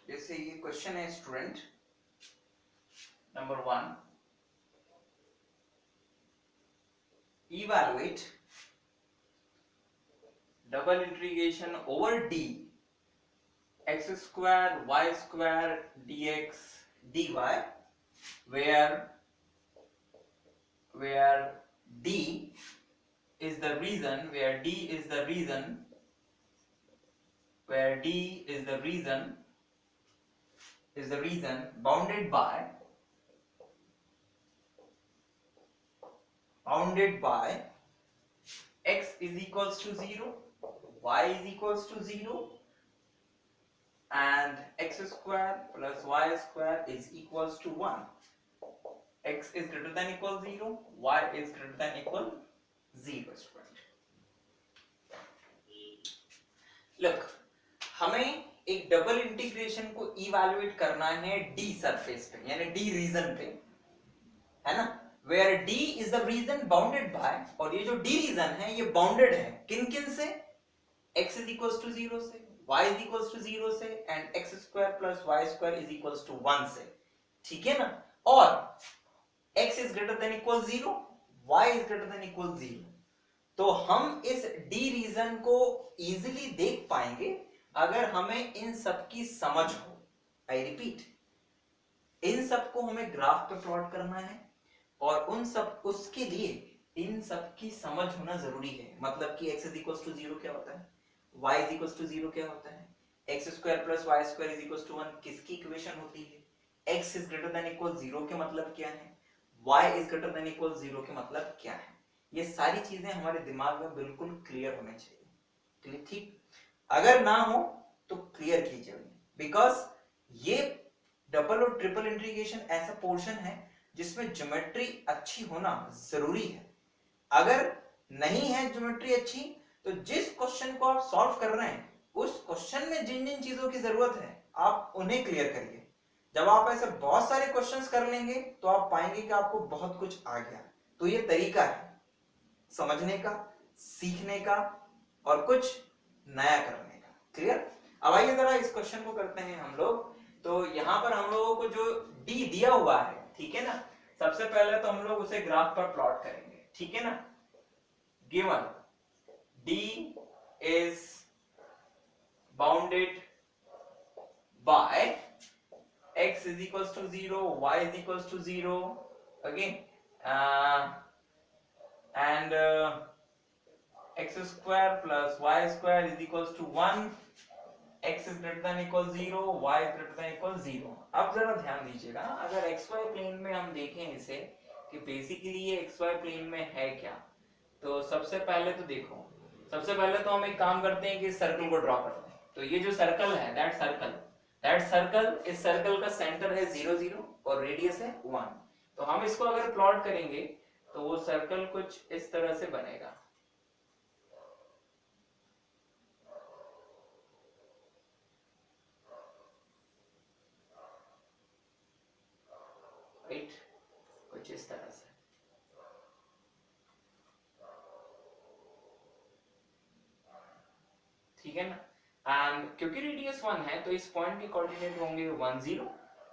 जैसे ये क्वेश्चन है student number 1, evaluate double integration over d x square y square dx dy where d is the reason bounded by x is equals to 0, y is equals to 0 and x square plus y square is equals to 1. x is greater than equal 0, y is greater than equal 0 student. Look, हमें एक double integration को evaluate करना है D surface पे यानी D reason पे, है ना, where d is the region bounded by, और ये जो d रीजन है ये बाउंडेड है किन किन से, x is equals to 0 से, y is equals to 0 से and x square plus y square is equals to 1 से, ठीक है ना, और x is greater than equal 0, y is greater than equal 0, तो हम इस d रीजन को इजीली देख पाएंगे अगर हमें इन सब की समझ हो. आई रिपीट, इन सब को हमें ग्राफ पे प्लॉट करना है और उन सब उसके लिए इन सब की समझ होना जरूरी है. मतलब कि x is equals to 0 क्या होता है, y is equals to 0 क्या होता है, x square plus y square is equals to 1 किसकी इक्वेशन होती है, x is greater than equal 0 के मतलब क्या है, y is greater than equal 0 के मतलब क्या है. ये सारी चीजें हमारे दिमाग में बिल्कुल क्लियर होने चाहिए. ठीक, अगर ना हो तो क्लियर कीजिए, बिकॉज ये डबल और ट्रिपल इंटीग्रेशन ऐसा पोर्शन है जिसमें ज्योमेट्री अच्छी होना जरूरी है. अगर नहीं है ज्योमेट्री अच्छी तो जिस क्वेश्चन को आप सॉल्व कर रहे हैं उस क्वेश्चन में जिन जिन चीजों की जरूरत है आप उन्हें क्लियर करिए. जब आप ऐसे बहुत सारे क्वेश्चंस कर लेंगे तो आप पाएंगे कि आपको बहुत कुछ आ गया. तो ये तरीका है समझने का, सीखने का और कुछ नया करने का. क्लियर. अब आइए जरा इस क्वेश्चन को करते हैं हम लोग. तो यहां पर हम लोगों को जो डी दिया हुआ है, ठीक है ना, सबसे पहले तो हम लोग उसे ग्राफ पर प्लॉट करेंगे. ठीक है ना, given D is bounded by x is equals to 0, y is equals to 0 again, and x square plus y square is equals to 1, x is greater than equal 0, y is greater than equal 0. अब जरा ध्यान दीजिएगा, अगर xy plane में हम देखें इसे कि बेसिकली ये xy प्लेन में है क्या, तो सबसे पहले तो देखो, सबसे पहले तो हम एक काम करते हैं कि इस सर्कल को ड्रॉ करते हैं. तो ये जो सर्कल है दैट सर्कल इस सर्कल का सेंटर है 0 0 और रेडियस है 1. तो हम इसको अगर प्लॉट करेंगे तो वो सर्कल कुछ इस तरह से बनेगा. राइट, कुछ इस तरह से. ठीक है ना. एंड क्योंकि रेडियस 1 है तो इस पॉइंट के कोऑर्डिनेट होंगे 1 0,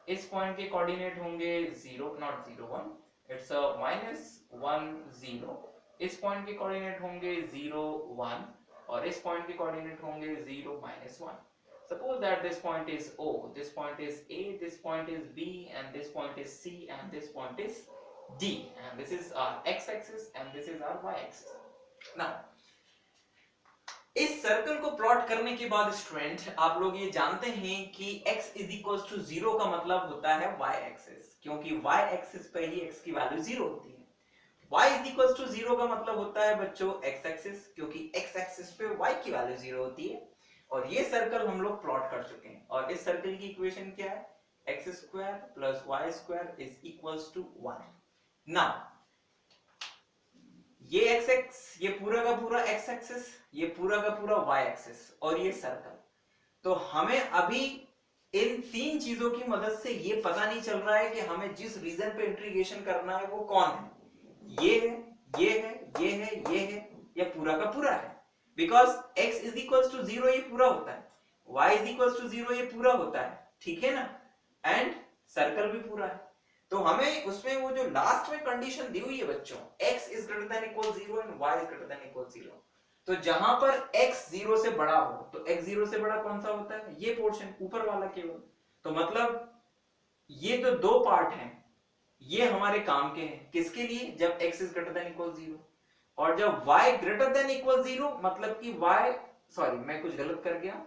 इस पॉइंट के कोऑर्डिनेट होंगे 0 नॉट 0 1, इट्स -1 0, इस पॉइंट के कोऑर्डिनेट होंगे 0 1 और इस पॉइंट के कोऑर्डिनेट होंगे 0 -1. Suppose that this point is O, this point is A, this point is B, and this point is C, and this point is D, and this is our x-axis and this is our y-axis. Now, इस circle को plot करने के बाद student आप लोग ये जानते हैं कि x is equals to 0 का मतलब होता है y-axis, क्योंकि y-axis पे ही x की वैल्यू 0 होती है. y is equals to 0 का मतलब होता है बच्चों x-axis, क्योंकि x-axis पे y की वैल्यू 0 होती है. और ये सर्कल हम लोग प्लॉट कर चुके हैं और इस सर्कल की इक्वेशन क्या है, x square plus y square is equals to 1. Now ये x ये पूरा का पूरा x एक्सिस, ये पूरा का पूरा y एक्सिस और ये सर्कल. तो हमें अभी इन तीन चीजों की मदद से ये पता नहीं चल रहा है कि हमें जिस रीजन पे इंटीग्रेशन करना है वो कौन है. ये है, ये है, ये है, ये है, ये पूरा का पूरा है. Because x is equals to 0 ये पूरा होता है, y is equals to 0 ये पूरा होता है. ठीक है ना, एंड सर्कल भी पूरा है। तो हमें उसमें वो जो लास्ट में कंडीशन दी हुई है बच्चों, x is greater than equal 0 and y is greater than equal 0, तो जहां पर x 0 से बड़ा हो, तो x 0 से बड़ा कौन सा होता है, ये पोर्शन ऊपर वाला केवल। तो मतलब ये जो दो पार्ट हैं ये हमारे काम के हैं, किसके लिए, जब x is greater than equal 0, और जब y ग्रेटर देन इक्वल 0 मतलब कि y, सॉरी मैं कुछ गलत कर गया,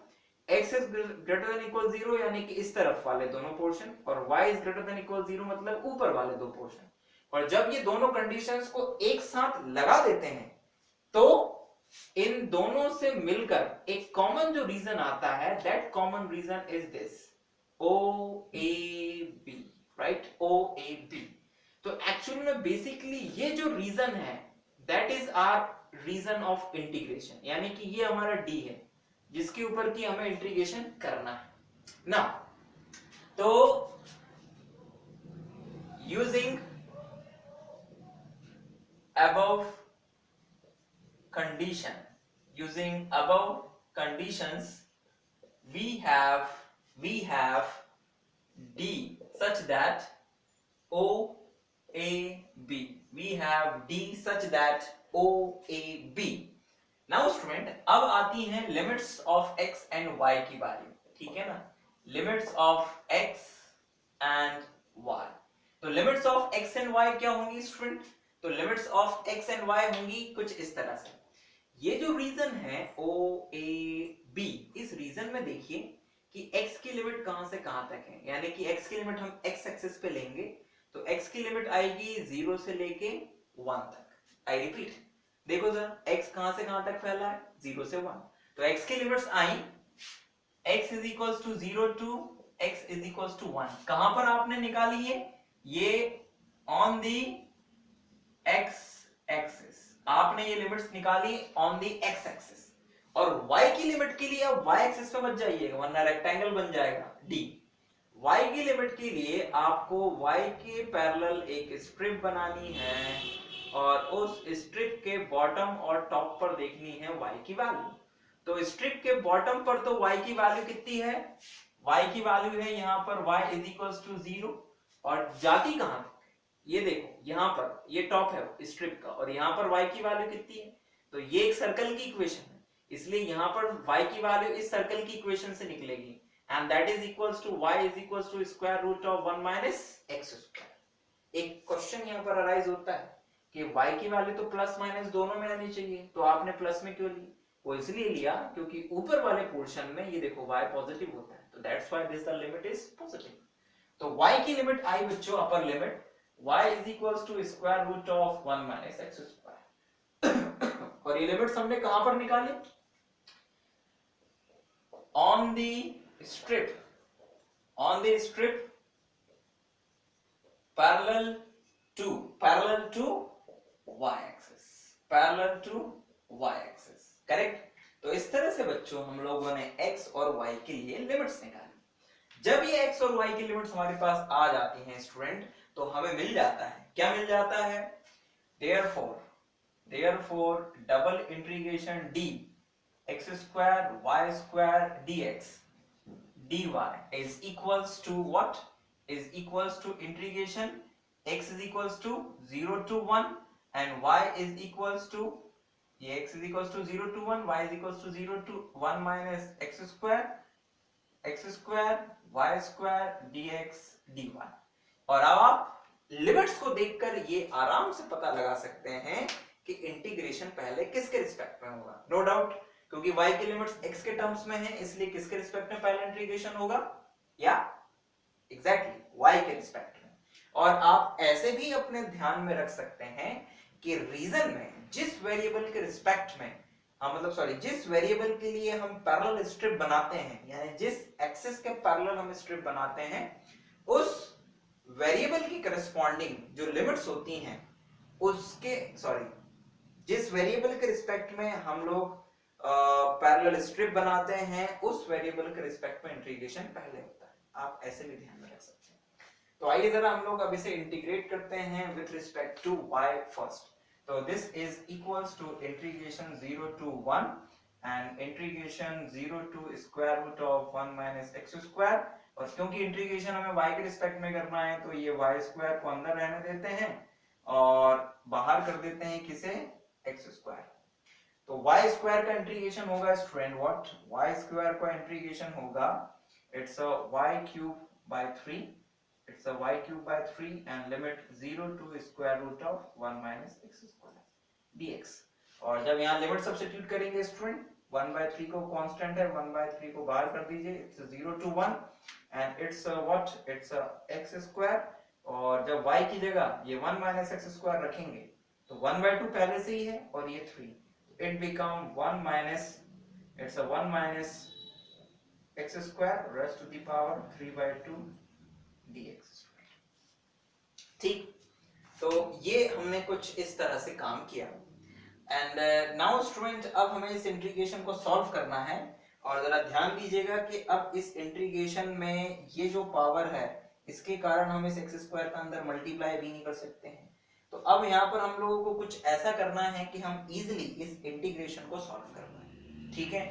x is greater than equal 0 यानी कि इस तरफ वाले दोनों पोर्शन, और y is greater than equal 0 मतलब ऊपर वाले दो पोर्शन। और जब ये दोनों कंडीशंस को एक साथ लगा देते हैं तो इन दोनों से मिलकर एक कॉमन जो रीजन आता है, that common region is this OAB, right, OAB। तो एक्चुअली में बेसिकली ये जो रीजन है that is our region of integration, यानी कि ये हमारा D है जिसके ऊपर की हमें इंटीग्रेशन करना है ना। तो using above condition, using above conditions, we have D such that OAB, we have D such that OAB। Now student अब आती हैं limits of x and y की बारी, ठीक है ना, limits of x and y। तो limits of x and y क्या होंगी स्टूडेंट, तो limits of x and y होंगी कुछ इस तरह से। ये जो रीजन है OAB, इस रीजन में देखिए कि x की लिमिट कहां से कहां तक है, यानी कि x की लिमिट हम x एक्सिस पे लेंगे तो x की लिमिट आएगी 0 से लेके 1 तक। आई रिपीट, देखो जरा x कहां से कहां तक फैला है, 0 से 1, तो x की लिमिट्स आई x is equals to 0 to x is equals to 1। कहां पर आपने निकाली है, ये ऑन दी x एक्सिस, आपने ये लिमिट्स निकाली ऑन दी x एक्सिस, और y की लिमिट के लिए अब y एक्सिस पे मत जाइएगा वरना रेक्टेंगल बन जाएगा D। y की लिमिट के लिए आपको y के पैरेलल एक स्ट्रिप बनानी है और उस स्ट्रिप के बॉटम और टॉप पर देखनी है y की वैल्यू। तो स्ट्रिप के बॉटम पर तो y की वैल्यू कितनी है, y की वैल्यू है यहाँ पर y इज इक्वल्स टू 0, और जाती कहां तक, ये देखो यहाँ पर ये टॉप है स्ट्रिप का और यहाँ पर y की वैल्यू कितनी है, तो ये एक सर्कल की इक्वेशन है, इसलिए यहाँ पर y की वैल्यू इस सर्कल की इक्वेशन से निकलेगी, and that is equals to y is equals to square root of 1 minus x square. एक क्वेश्चन यहाँ पर अराइज होता है कि y की वैल्यू तो प्लस माइनस दोनों में आनी चाहिए, तो आपने प्लस में क्यों ली, वो इसलिए लिया क्योंकि ऊपर वाले पोर्शन में ये देखो y पॉजिटिव होता है, तो that's why this the limit is positive. तो y की लिमिट आई बच्चों, upper limit y is equals to square root of 1 minus x square. और ये लिमिट्स हमने कहां पर निकाली, on the strip, on the strip parallel to y axis, parallel to y axis, correct. तो इस तरह से बच्चों हम लोगों ने x और y के लिए लिमिट्स निकाली। जब ये x और y की लिमिट्स हमारे पास आ जाती हैं स्टूडेंट, तो हमें मिल जाता है, क्या मिल जाता है, therefore double integration d x square y square dx dy is equals to what, is equals to integration x is equals to 0 to 1 and y is equals to, x is equals to 0 to 1, y is equals to 0 to 1 minus x square y square dx dy। और अब आप limits को देखकर ये आराम से पता लगा सकते हैं कि इंटीग्रेशन पहले किसके रिस्पेक्ट में होगा। नो डाउट, क्योंकि y की लिमिट्स x के टर्म्स में है, इसलिए किसके रिस्पेक्ट में पहले इंटीग्रेशन होगा, या एग्जैक्टली y के रिस्पेक्ट में। और आप ऐसे भी अपने ध्यान में रख सकते हैं कि रीजन में जिस वेरिएबल के रिस्पेक्ट में मतलब सॉरी जिस वेरिएबल के लिए हम पैरेलल स्ट्रिप बनाते हैं, यानी जिस एक्सिस के पैरेलल हम स्ट्रिप बनाते हैं, उस वेरिएबल की करस्पॉन्डिंग जो लिमिट्स होती हैं उसके जिस वेरिएबल के रिस्पेक्ट में हम लोग पैरेलल स्ट्रिप बनाते हैं उस वेरिएबल के रिस्पेक्ट में इंटीग्रेशन पहले होता है। आप ऐसे भी ध्यान में रख सकते हैं। तो आइए जरा हम लोग अब इसे इंटीग्रेट करते हैं with respect to y first. तो this is equals to integration 0 to 1 and integration 0 to square root of 1 minus x square और क्योंकि इंटीग्रेशन हमें y के रिस्पेक्ट में करना है तो ये y स्क्वायर को अंदर रहने देते हैं और बाहर कर देते हैं किसे, x स्क्वायर। तो y स्क्वायर का इंटीग्रेशन होगा स्टूडेंट व्हाट, y स्क्वायर का इंटीग्रेशन होगा it's a y cube by 3, it's a y cube by 3 and limit 0 to square root of 1 minus x square dx। और जब यहाँ लिमिट सब्स्टिट्यूट करेंगे student 1/3 को constant है, 1/3 को बाहर कर दीजिए, it's 0 to 1 and it's what, it's x square. और जब y की जगह ये 1 माइनस x स्क्वायर रखेंगे तो 1/2 पहले से ही है और ये 3, it become 1 minus, it's a 1 minus x square raised to the power 3/2 dx। ठीक, तो ये हमने कुछ इस तरह से काम किया एंड नाउ स्टूडेंट अब हमें इस इंटीग्रेशन को सॉल्व करना है। और जरा ध्यान दीजिएगा कि अब इस इंटीग्रेशन में ये जो पावर है इसके कारण हम इस एक्स स्क्वायर का अंदर मल्टीप्लाई भी नहीं कर सकते हैं। तो अब यहाँ पर हम लोगों को कुछ ऐसा करना है कि हम इजीली इस इंटीग्रेशन को सॉल्व कर पाए। ठीक है,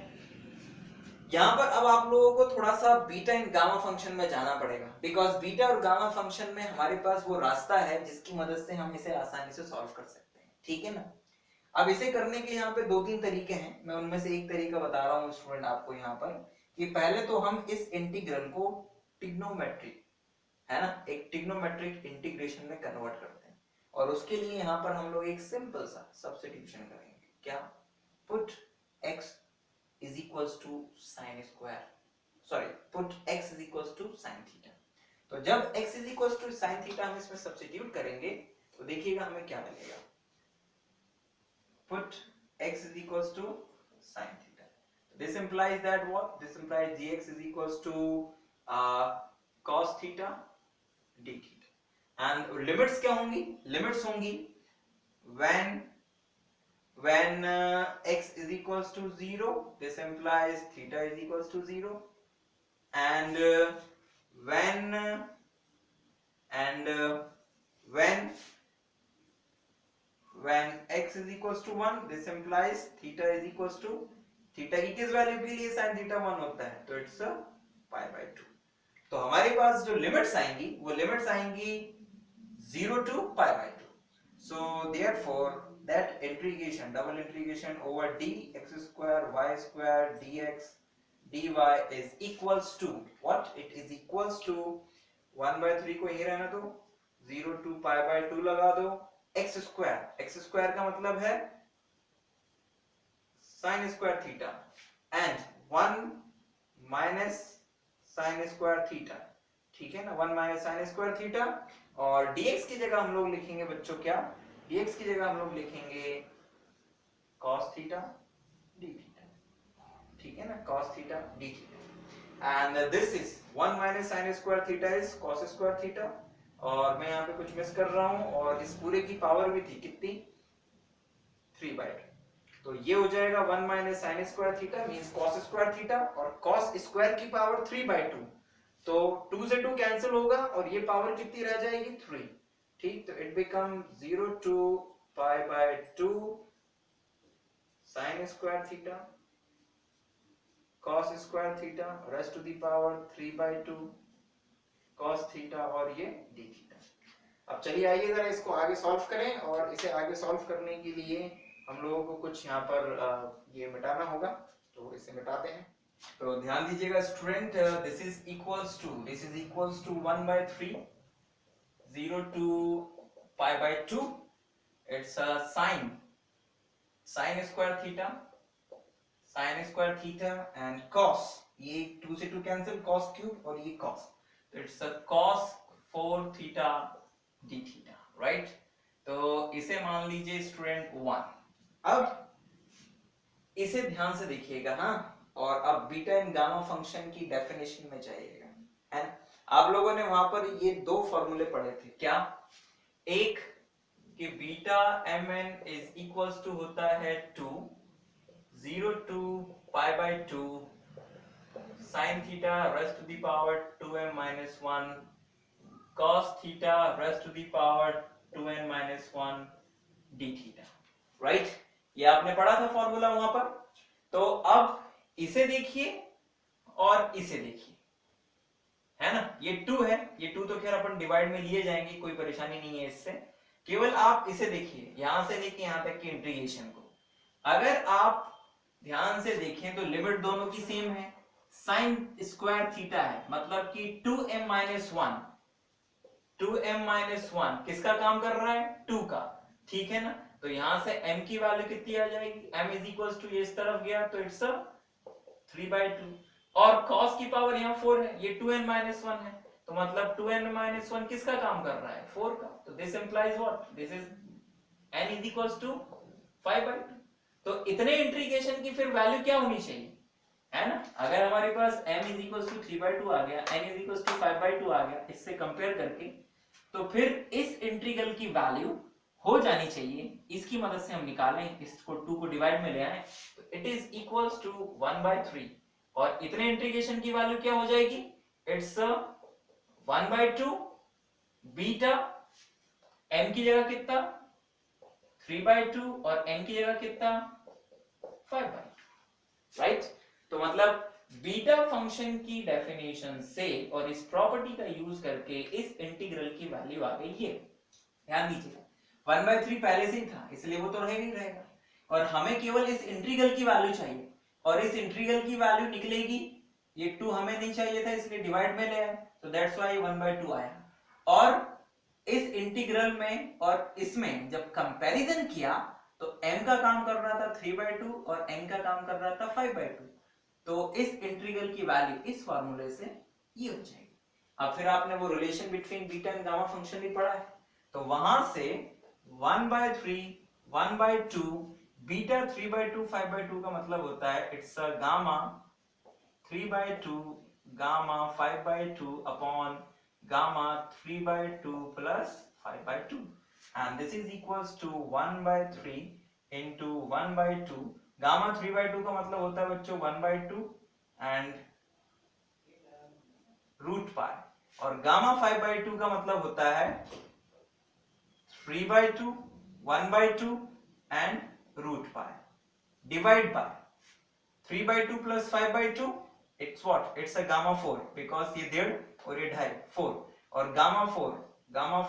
यहाँ पर अब आप लोगों को थोड़ा सा बीटा एंड गामा फंक्शन में जाना पड़ेगा, बिकॉज बीटा और गामा फंक्शन में हमारे पास वो रास्ता है जिसकी मदद से हम इसे आसानी से सॉल्व कर सकते हैं। ठीक है ना, अब इसे करने के यहाँ पे 2-3 तरीके हैं, मैं उनमें से एक तरीका बता रहा हूँ स्टूडेंट आपको यहाँ पर कि पहले तो हम इस इंटीग्रल को ट्रिग्नोमेट्रिक, है ना, एक ट्रिग्नोमेट्रिक इंटीग्रेशन में कन्वर्ट करते हैं और उसके लिए यहाँ पर हम लोग एक सिंपल सा सब्स्टिट्यूशन करेंगे। क्या, put x is equals to sin square, sorry put x is equals to sin theta। तो जब x is equals to sin theta हम इसमें सब्स्टिट्यूट करेंगे तो देखिएगा हमें क्या मिलेगा, put x is equals to sin theta। This implies that what? This implies dx is equals to cos theta d theta। And limits क्या होंगी? Limits होंगी when x is equals to 0, this implies theta is equals to 0, and when x is equals to 1, this implies theta is equals to, theta की किस value के लिए sin theta 1 होता है, तो इट्स π/2। तो हमारे पास जो लिमिट्स आएंगी वो लिमिट्स आएंगी 0 to π/2। so therefore that integration, double integration over dx square y square dx dy is equals to what, it is equals to 1/3 को यही रहना दो, 0 to π/2 लगा दो, x स्क्वायर का मतलब है sin square theta and 1 minus sin square theta. ठीक है ना, 1 माइनस sin स्क्वायर थीटा। और dx की जगह हम लोग लिखेंगे बच्चों क्या, dx की जगह हम लोग लिखेंगे cos थीटा d थीटा। ठीक है ना, cos theta d theta and this is 1 minus sin square theta is cos square theta. और मैं यहाँ पे कुछ मिस कर रहा हूँ और इस पूरे की पावर भी थी कितनी, 3/2। तो ये हो जाएगा 1 minus sign square theta means cos square theta और cos स्क्वायर की पावर 3/2, तो 2 से 2 कैंसिल होगा और ये पावर कितनी रह जाएगी, 3। ठीक, तो it become 0 to π/2 sine square theta cos square theta raised to the power 3/2 cos theta और ये d थीटा। अब चलिए आइए जरा इसको आगे सॉल्व करें और इसे आगे सॉल्व करने के लिए हम लोगों को कुछ यहाँ पर ये मिटाना होगा, तो इसे मिटाते हैं। तो ध्यान दीजिएगा student, this is equals to 1/3 0 to π/2, it's sin square theta and cos, ये 2 से 2 कैंसिल, cos क्यूब और ये cos, तो it's cos 4 theta d theta, right. तो इसे मान लीजिए स्टूडेंट 1। अब इसे ध्यान से देखिएगा, हाँ, और अब बीटा एंड गामा फंक्शन की डेफिनेशन में जाइएगा, है ना। आप लोगों ने वहां पर ये 2 फॉर्मूले पढ़े थे, क्या, एक कि beta mn is equals to होता है 2 0 to π/2 sin theta raised to the power 2m minus 1 cos theta raised to the power 2n minus 1 d theta, right. ये आपने पढ़ा था फॉर्मूला वहां पर। तो अब इसे देखिए और इसे देखिए, है ना, ये 2 है, ये 2 तो खैर अपन डिवाइड में लिए जाएंगे, कोई परेशानी नहीं है इससे। केवल आप इसे देखिए यहां से लेके यहां तक की इंटीग्रेशन को, अगर आप ध्यान से देखें तो लिमिट दोनों की सेम है, साइन स्क्वायर थीटा है, मतलब कि 2m माइनस 1, 2m माइनस 1 किसका काम कर रहा है, 2 का, ठीक है ना। तो यहां से m की वैल्यू कितनी आ जाएगी, m इज इक्वल टू, ये इस तरफ गया तो इट्स 3/2, और cos की पावर यहाँ 4 है, ये 2n माइनस 1 है, तो मतलब 2n माइनस 1 किसका काम कर रहा है, 4 का। तो this implies what, this is n is equal to 5/2। तो इतने इंटीग्रेशन की फिर वैल्यू क्या होनी चाहिए, है ना। अगर हमारे पास m इज इक्वल टू 3/2 आ गया, n इज इक्वल टू 5/2 आ गया, इससे कंपेयर करके, तो फिर इस इंटीग्रल की वैल्यू हो जानी चाहिए, इसकी मदद से हम निकालें, इसको 2 को डिवाइड में ले आए, तो इट इज इक्वल्स टू 1/3, और इतने इंटीग्रेशन की वैल्यू क्या हो जाएगी, इट्स 1/2 बीटा, m की जगह कितना 3/2 और n की जगह कितना 5/2, राइट। तो मतलब बीटा फंक्शन की डेफिनेशन से और इस प्रॉपर्टी का यूज करके इस इंटीग्रल की वैल्यू आ गई है। ध्यान दीजिए 1/3 पहले से ही था, इसलिए वो तो रहेगा ही रहेगा, और हमें केवल इस इंटीग्रल की वैल्यू चाहिए, और इस इंटीग्रल की वैल्यू निकलेगी, ये 2 हमें नहीं चाहिए था इसलिए डिवाइड में ले आए, तो दैट्स व्हाई 1/2 आया। और इस इंटीग्रल में और इसमें जब कंपैरिजन किया तो m का काम कर रहा था 3/2 और n का काम कर रहा था 5/2, तो इस इंटीग्रल की वैल्यू इस फार्मूले से ये हो जाएगी। अब फिर आपने वो relation between beta and gamma function भी पढ़ा है, तो वहां से 1/3 1/2 बीटा 3/2 5/2 का मतलब होता है it's a gamma 3/2 gamma 5/2 upon gamma 3/2 plus 5/2, and this is equals to 1/3 into 1/2, gamma 3/2 का मतलब होता है बच्चों 1/2 and रूट पाई, और गामा 5/2 का मतलब होता है 3/2 1/2 and root pi, divide by 3/2 plus 5/2, it's what, it's a gamma 4, because ये 1.5 और ये 2.5 4, और गामा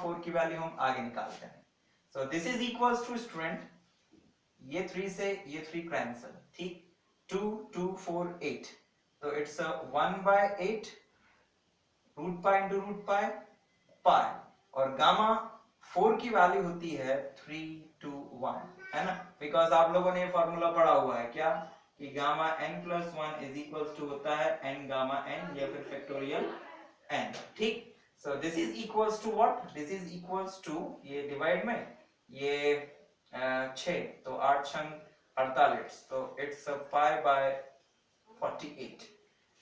4 की वैल्यू हम आगे निकालते हैं। So this is equals to student, ये 3 से ये 3 कैंसिल, ठीक, 2 2 4 8, तो it's 1/8 root pi into root pi pi, और गामा 4 की वैल्यू होती है 3 2 1, है ना, बिकॉज आप लोगों ने ये फॉर्मूला पढ़ा हुआ है क्या, कि gamma n plus 1 is equals to होता है n गामा n या फिर फैक्टोरियल n, ठीक। So this is equals to what, this is equals to, ये डिवाइड में ये 6 तो 8 छंग 48, तो इट्स पाई बाय 48,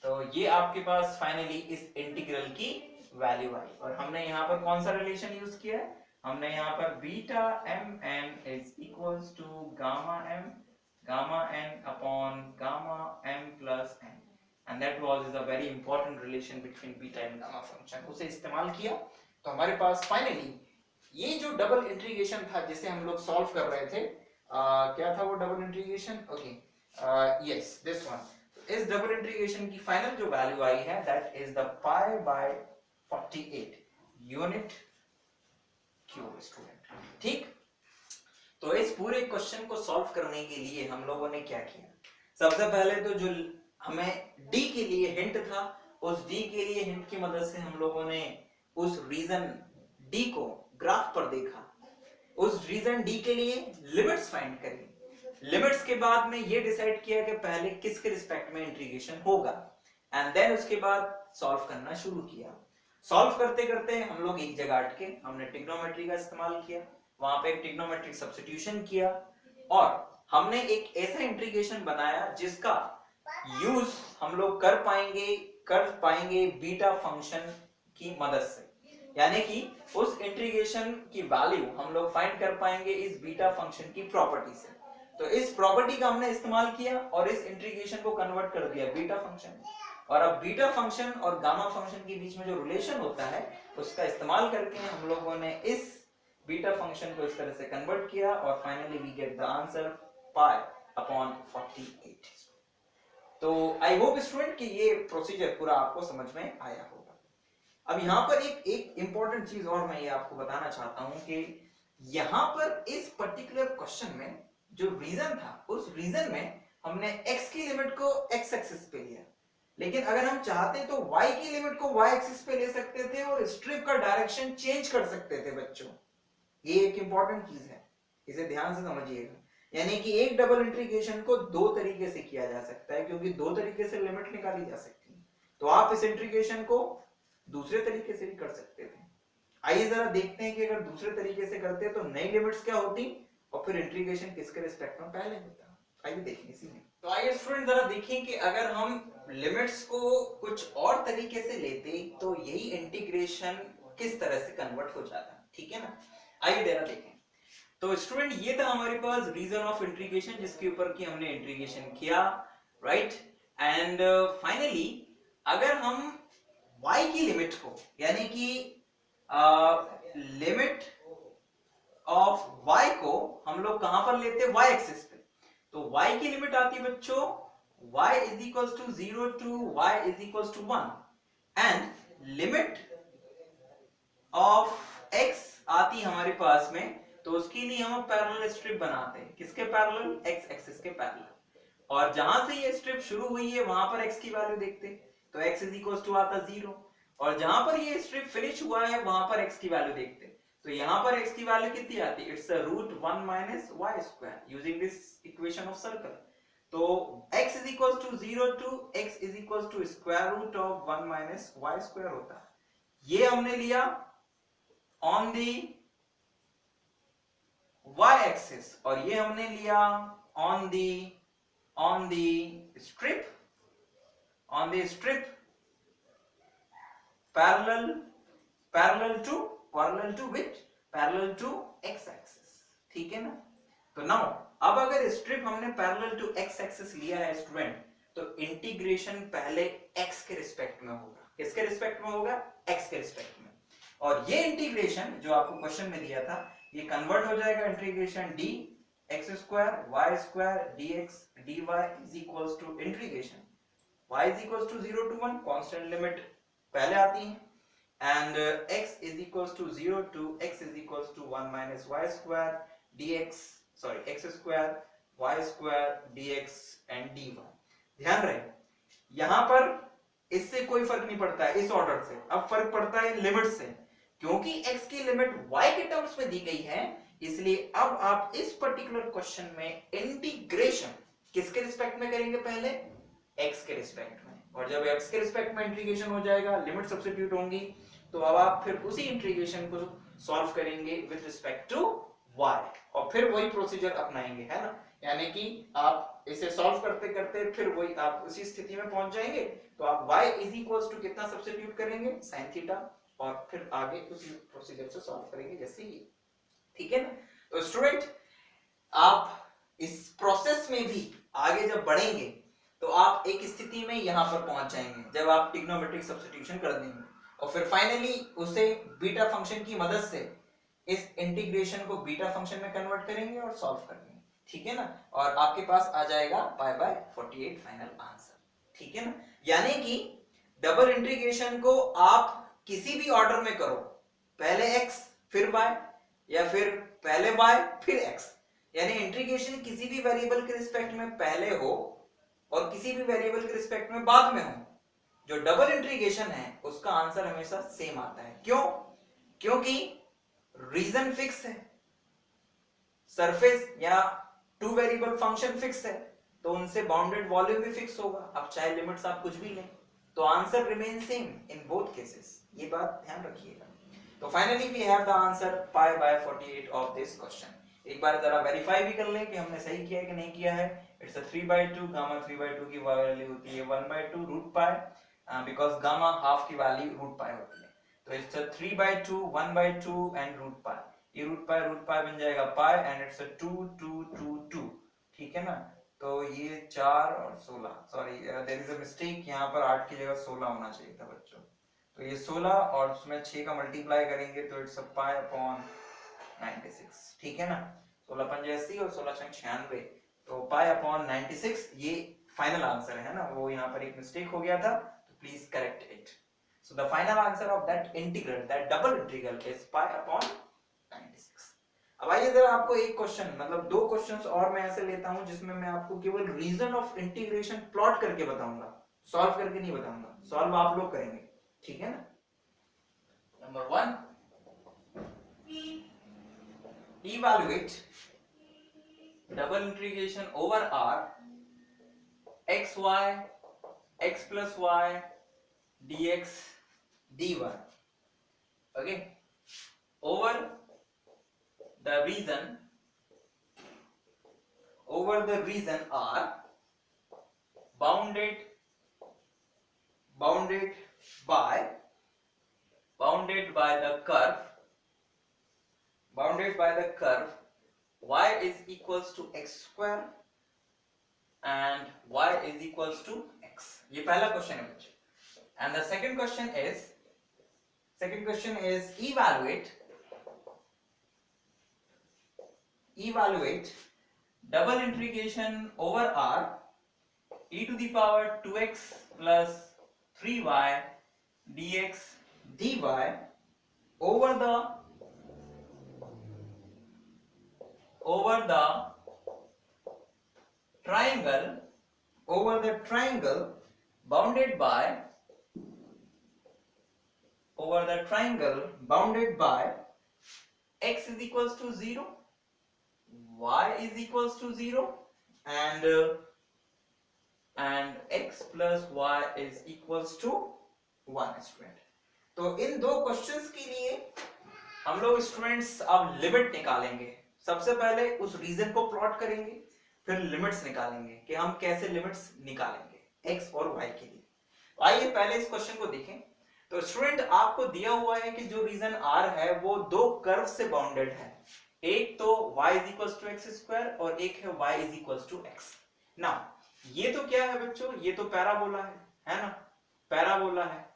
तो ये आपके पास फाइनली इस इंटीग्रल की वैल्यू आई। और हमने यहाँ पर कौन सा रिलेशन यूज किया है, हमने यहाँ पर beta M N is equals to gamma M gamma n upon gamma m plus n, and that was is a very important relation between beta and gamma function, उसे इस्तेमाल किया तो हमारे पास फाइनली ये जो डबल इंटीग्रेशन था जिसे हम लोग सॉल्व कर रहे थे, क्या था वो double integration, okay yes this one, इस डबल इंटीग्रेशन की फाइनल जो वैल्यू आई है that is the pi by 48 unit cube student, ठीक। तो इस पूरे क्वेश्चन को सॉल्व करने के लिए हम लोगों ने क्या किया, सबसे पहले तो जो हमें डी के लिए हिंट था, उस डी के लिए हिंट की मदद से हम लोगों ने उस रीजन डी को ग्राफ पर देखा, उस रीजन डी के लिए लिमिट्स फाइंड करी, लिमिट्स के बाद में ये डिसाइड किया कि पहले किसके रिस्पेक्ट में इंटीग्रेशन होगा, एंड देन उसके बाद सॉल्व करना शुरू किया। सॉल्व करते करते हम लोग एक जगह अटके, हमने ट्रिग्नोमेट्री का इस्तेमाल किया, वहां पे एक ट्रिग्नोमेट्रिक सब्स्टिट्यूशन किया, और हमने एक ऐसा इंटीग्रेशन बनाया जिसका यूज हम लोग कर पाएंगे बीटा फंक्शन की मदद से, यानी कि उस इंटीग्रेशन की वैल्यू हम लोग फाइंड कर पाएंगे इस बीटा फंक्शन की प्रॉपर्टी से। तो इस प्रॉपर्टी का हमने इस्तेमाल किया और इस इंटीग्रेशन को कन्वर्ट कर दिया बीटा फंक्शन, और अब बीटा फंक्शन और गामा फंक्शन के बीच में जो रिलेशन होता है उसका इस्तेमाल करके हम लोगों ने इस बीटा फंक्शन को इस तरह से कन्वर्ट किया, और finally we get the answer pi upon 48। तो आई होप स्टूडेंट कि ये प्रोसीजर पूरा आपको समझ में आया होगा। अब यहाँ पर एक इंपॉर्टेंट चीज और मैं ये आपको बताना चाहता हूं कि यहाँ पर इस पर्टिकुलर क्वेश्चन में जो रीजन था, उस रीजन में हमने x की लिमिट को x एक्सिस पे लिया, लेकिन अगर हम चाहते तो y की लिमिट को y एक्सिस पे ले सकते थे और स्ट्रिप का डायरेक्शन चेंज कर सकते थे बच्चों। ये एक इंपॉर्टेंट चीज है, इसे ध्यान से समझिएगा। यानी कि एक डबल इंटीग्रेशन को दो तरीके से किया जा सकता है, क्योंकि दो तरीके से लिमिट निकाली जा सकती है। तो आप इस इंटीग्रेशन को दूसरे तरीके से भी कर सकते थे। आइए जरा देखते हैं कि अगर दूसरे तरीके से करते तो नई लिमिट्स क्या होती और फिर इंटीग्रेशन किसके रिस्पेक्ट में पहले होता। आइए देखें इसी में। तो आइए स्टूडेंट जरा देखें कि अगर हम लिमिट्स को कुछ और तरीके से लेते तो यही इंटीग्रेशन किस तरह से कन्वर्ट हो जाता। ठीक है ना, आइए जरा देखें। तो स्टूडेंट ये था हमारे पास रीजन ऑफ इंटीग्रेशन, जिसके ऊपर की हमने इंटीग्रेशन किया, राइट। एंड फाइनली अगर हम y की लिमिट को, यानी कि लिमिट ऑफ y को हम लोग कहां पर लेते हैं, y एक्सिस पे। तो y की लिमिट आती है बच्चों y is equals to 0 to y is equals to 1 and limit of x आती है हमारे पास में, तो उसके लिए हम पैरेलल स्ट्रिप बनाते हैं। किसके पैरेलल, x एक्सिस के पैरेलल। और जहां से ये स्ट्रिप शुरू हुई है वहां पर x की वैल्यू देखते, तो x इज इक्वल्स टू आता 0, और जहां पर ये स्ट्रिप फिनिश हुआ है वहां पर x की वैल्यू देखते, तो यहां पर x की वैल्यू कितनी आती है, it's √1 minus y square using this equation of circle. तो x is equals to 0 to x is equals to square root of 1 minus y square होता है। ये हमने लिया ऑन दी y एक्सिस और ये हमने लिया on the strip parallel to which, parallel to x axis. ठीक है ना। तो नाउ अब अगर स्ट्रिप हमने पैरेलल टू x एक्सिस लिया है स्टूडेंट, तो इंटीग्रेशन पहले x के रिस्पेक्ट में होगा। किसके रिस्पेक्ट में होगा, x के रिस्पेक्ट में। और ये इंटीग्रेशन जो आपको क्वेश्चन में दिया था, ये कन्वर्ट हो जाएगा integration d x square y square dx dy is equals to integration y is equals to 0 to 1, constant limit पहले आती है, and x is equals to 0 to x is equals to 1 minus y square dx, sorry x square y square dx and dy। ध्यान रहे यहां पर इससे कोई फर्क नहीं पड़ता है इस ऑर्डर से, अब फर्क पड़ता है लिमिट से, क्योंकि x की लिमिट y के टर्म्स में दी गई है, इसलिए अब आप इस पर्टिकुलर क्वेश्चन में इंटीग्रेशन किसके रिस्पेक्ट में करेंगे, पहले x के रिस्पेक्ट में। और जब x के रिस्पेक्ट में इंटीग्रेशन हो जाएगा, लिमिट सब्स्टिट्यूट होंगी, तो अब आप फिर उसी इंटीग्रेशन को सॉल्व करेंगे विद रिस्पेक्ट टू y और फिर वही प्रोसीजर अपनाएंगे, है ना। यानी कि आप इसे सॉल्व करते करते फिर वही आप उसी स्थिति में पहुंच जाएंगे। तो आप y इज इक्वल्स टू कितना सब्स्टिट्यूट करेंगे, sin थीटा, और फिर आगे उसी प्रोसीजर से सॉल्व करेंगे जैसे ये। ठीक है ना। तो स्टूडेंट आप इस प्रोसेस में भी आगे जब बढ़ेंगे तो आप एक स्थिति में यहां पर पहुंच जाएंगे जब आप ट्रिग्नोमेट्रिक सब्स्टिट्यूशन कर देंगे, और फिर फाइनली उसे बीटा फंक्शन की मदद से इस इंटीग्रेशन को बीटा फंक्शन में कन्वर्ट करेंगे और सॉल्व करेंगे। ठीक है ना। और आपके पास आ जाएगा π/48 फाइनल आंसर। ठीक है ना। यानी कि डबल इंटीग्रेशन को आप किसी भी ऑर्डर में करो, पहले x फिर y, या फिर पहले y फिर x, यानी इंटीग्रेशन किसी भी वेरिएबल के रिस्पेक्ट में पहले हो और किसी भी वेरिएबल के रिस्पेक्ट में बाद में हो, जो डबल इंटीग्रेशन है उसका आंसर हमेशा सेम आता है। क्यों, क्योंकि रीजन फिक्स है, सरफेस या टू वेरिएबल फंक्शन फिक्स है, तो उनसे बाउंडेड वॉल्यूम भी फिक्स होगा। अब चाहे लिमिट्स आप कुछ भी लें, तो answer remain same in both cases, ये बात ध्यान रखिएगा। तो finally we have the answer π/48 of this question. एक बार जरा वेरीफाई भी कर लें कि हमने सही किया है कि नहीं किया है। इट्स 3/2, गामा 3/2 की वैल्यू होती है 1/2 root pi, because gamma half की वैल्यू रूट पाई होती है। तो इट्स 3/2 1/2 एंड रूट पाई, ये रूट पाई बन जाएगा पाई, एंड इट्स 2 2 2 2। ठीक है ना। तो ये 4 और 16, sorry there is a mistake, यहाँ पर 8 की जगह 16 होना चाहिए था बच्चों। तो ये 16 और उसमें 6 का मल्टीप्लाई करेंगे तो इट्स π/96। ठीक है ना। 16 पंजे 80 और 16 छंग 96, तो π/96 ये फाइनल आंसर है ना। वो यहाँ पर एक मिस्टेक हो गया था, तो please correct it. So the final answer of that integral, that double integral is pi upon 96. अब आइए जरा आपको एक क्वेश्चन, मतलब दो क्वेश्चंस और मैं ऐसे लेता हूं जिसमें मैं आपको केवल रीजन ऑफ इंटीग्रेशन प्लॉट करके बताऊंगा, सॉल्व करके नहीं बताऊंगा, सॉल्व आप लोग करेंगे, ठीक है ना। Number 1, evaluate double integration over r x y x plus y dx dy, okay, over the region r bounded by the curve y is equals to x square and y is equals to x. ये पहला question है बच्चे. And the second question is evaluate double integration over r e to the power 2x plus 3y dx dy over the triangle bounded by x is equals to 0, y is equals to 0 and x plus y is equals to 1 student. तो इन दो questions के लिए हम लोग students अब limit निकालेंगे. सबसे पहले उस रीजन को प्लॉट करेंगे, फिर लिमिट्स निकालेंगे कि हम कैसे लिमिट्स निकालेंगे x और y के लिए. आइए पहले इस क्वेश्चन को देखें. तो स्टूडेंट आपको दिया हुआ है कि जो रीजन R है वो दो कर्व से बाउंडेड है, एक तो y is equals to x square और एक है y is equals to x. Now ये तो क्या है बच्चों, ये तो पैराबोला है ना, पैराबोला है,